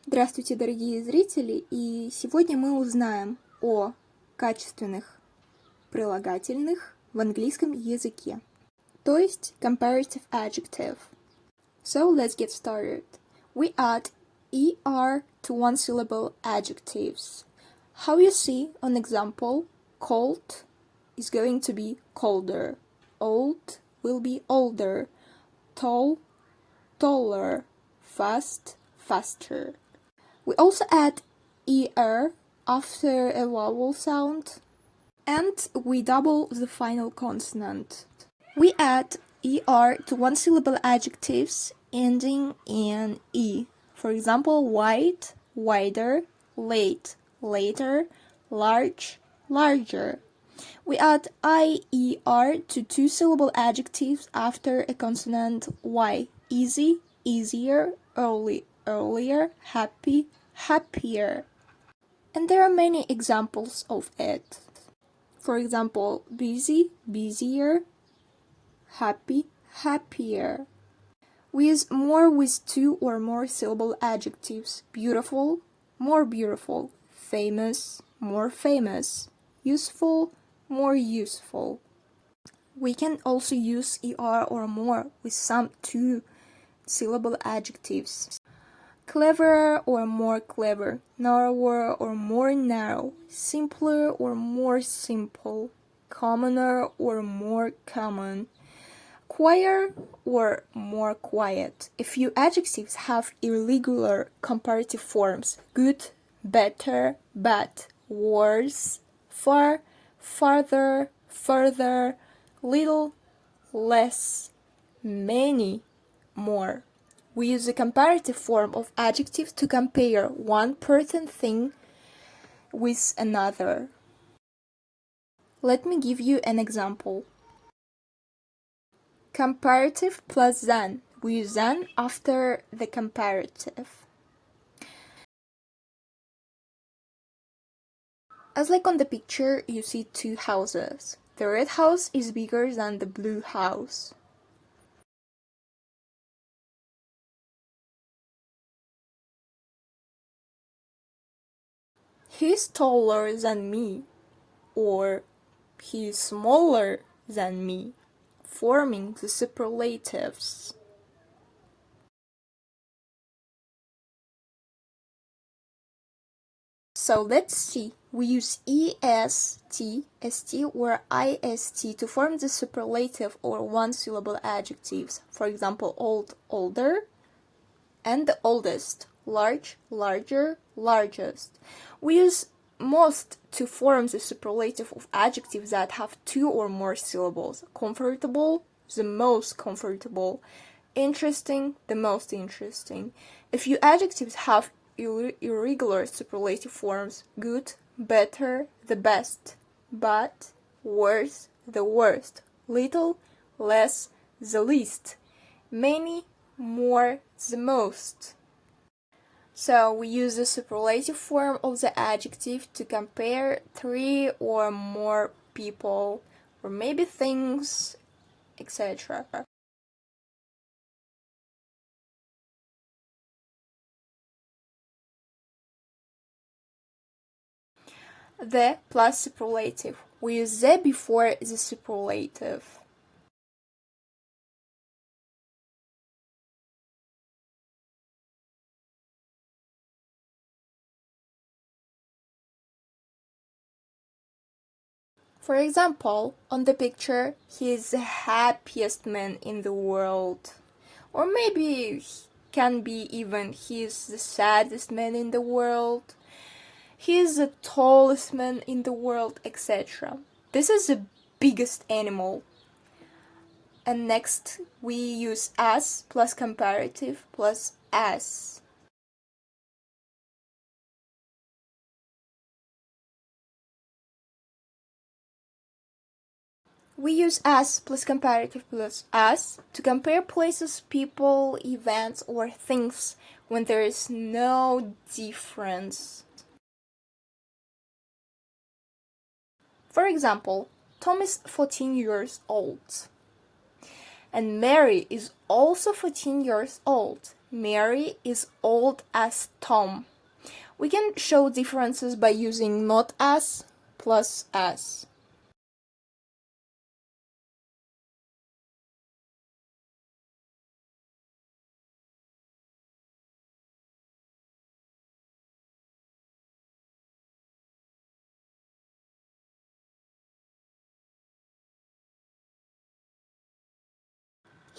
Здравствуйте, дорогие зрители, и сегодня мы узнаем о качественных прилагательных в английском языке, то есть comparative adjective. So let's get started. We add er to one-syllable adjectives. How you see on example, cold is going to be colder, old will be older, tall, taller, fast, faster. We also add er after a vowel sound, and we double the final consonant. We add er to one-syllable adjectives ending in e. For example, white, wider, late, later, large, larger. We add ier to two-syllable adjectives after a consonant y. Easy, easier, early, earlier, happy, happier. And there are many examples of it. For example, busy, busier, happy, happier. We use more with two or more syllable adjectives. Beautiful, more beautiful. Famous, more famous. Useful, more useful. We can also use er or more with some two-syllable adjectives. Cleverer or more clever, narrower or more narrow, simpler or more simple, commoner or more common, quieter or more quiet. A few adjectives have irregular comparative forms: good, better, bad, worse, far, farther, further, little, less, many, more. We use the comparative form of adjectives to compare one person thing with another. Let me give you an example. Comparative plus than. We use than after the comparative. As like on the picture, you see two houses. The red house is bigger than the blue house. He's taller than me, or he's smaller than me, forming the superlatives. So let's see. We use est, st, or ist to form the superlative or one-syllable adjectives. For example, old, older, and the oldest, large, larger, largest. We use most to form the superlative of adjectives that have two or more syllables. Comfortable, the most comfortable. Interesting, the most interesting. A few adjectives have irregular superlative forms: good, better, the best, but, worse, the worst, little, less, the least, many, more, the most. So we use the superlative form of the adjective to compare three or more people, or maybe things, etc. The plus superlative. We use the before the superlative. For example, on the picture, he is the happiest man in the world. Or maybe he can be even he is the saddest man in the world. He is the tallest man in the world, etc. This is the biggest animal. And next, we use as plus comparative plus as. We use as plus comparative plus as to compare places, people, events, or things when there is no difference. For example, Tom is 14 years old. And Mary is also 14 years old. Mary is old as Tom. We can show differences by using not as plus as.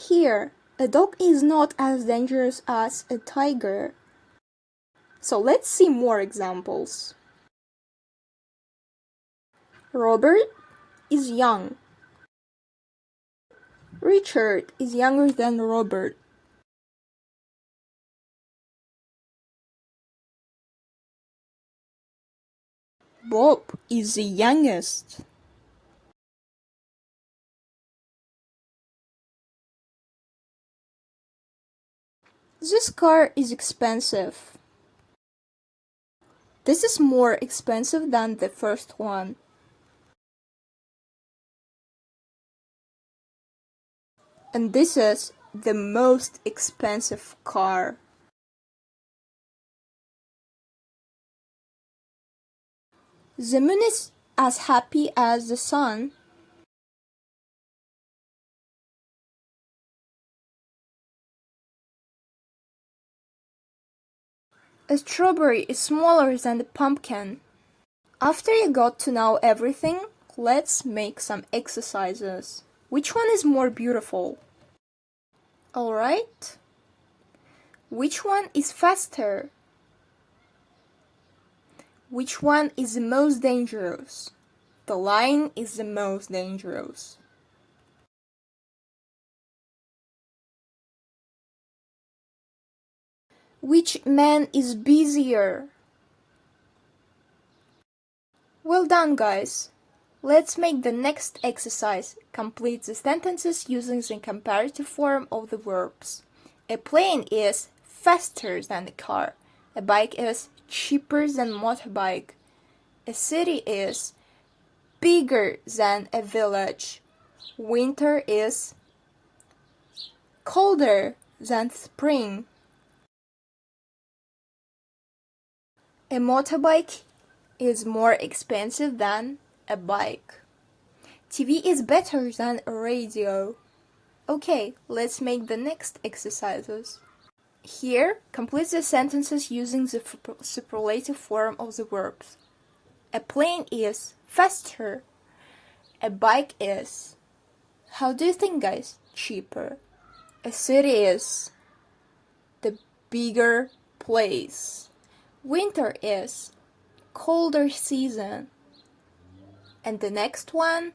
Here, a dog is not as dangerous as a tiger. So let's see more examples. Robert is young. Richard is younger than Robert. Bob is the youngest. This car is expensive. This is more expensive than the first one. And this is the most expensive car. The moon is as happy as the sun. A strawberry is smaller than a pumpkin. After you got to know everything, let's make some exercises. Which one is more beautiful? Alright. Which one is faster? Which one is the most dangerous? The lion is the most dangerous. Which man is busier? Well done, guys! Let's make the next exercise. Complete the sentences using the comparative form of the verbs. A plane is faster than a car. A bike is cheaper than motorbike. A city is bigger than a village. Winter is colder than spring. A motorbike is more expensive than a bike. TV is better than a radio. Okay, let's make the next exercises. Here, complete the sentences using the superlative form of the verbs. A plane is faster. A bike is, how do you think, guys, cheaper? A city is the bigger place. Winter is colder season. And the next one,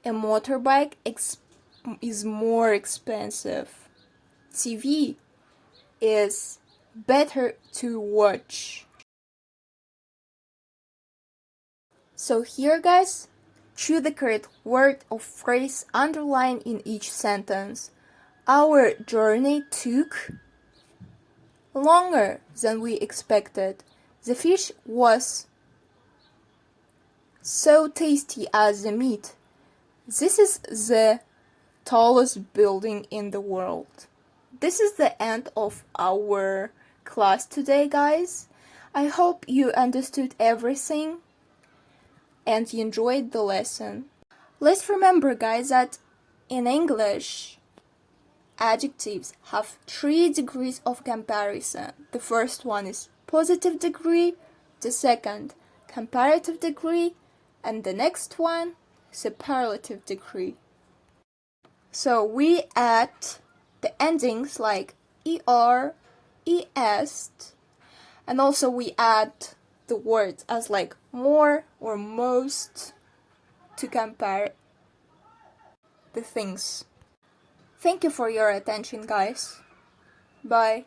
a motorbike is more expensive. TV is better to watch. So here, guys, choose the correct word or phrase underlined in each sentence. Our journey took longer than we expected. The fish was so tasty as the meat. This is the tallest building in the world. This is the end of our class today, guys. I hope you understood everything and you enjoyed the lesson. Let's remember, guys, that in English, adjectives have 3 degrees of comparison. The first one is positive degree, the second, comparative degree, and the next one, superlative degree. So we add the endings like er, es, and also we add the words as like more or most to compare the things. Thank you for your attention, guys. Bye.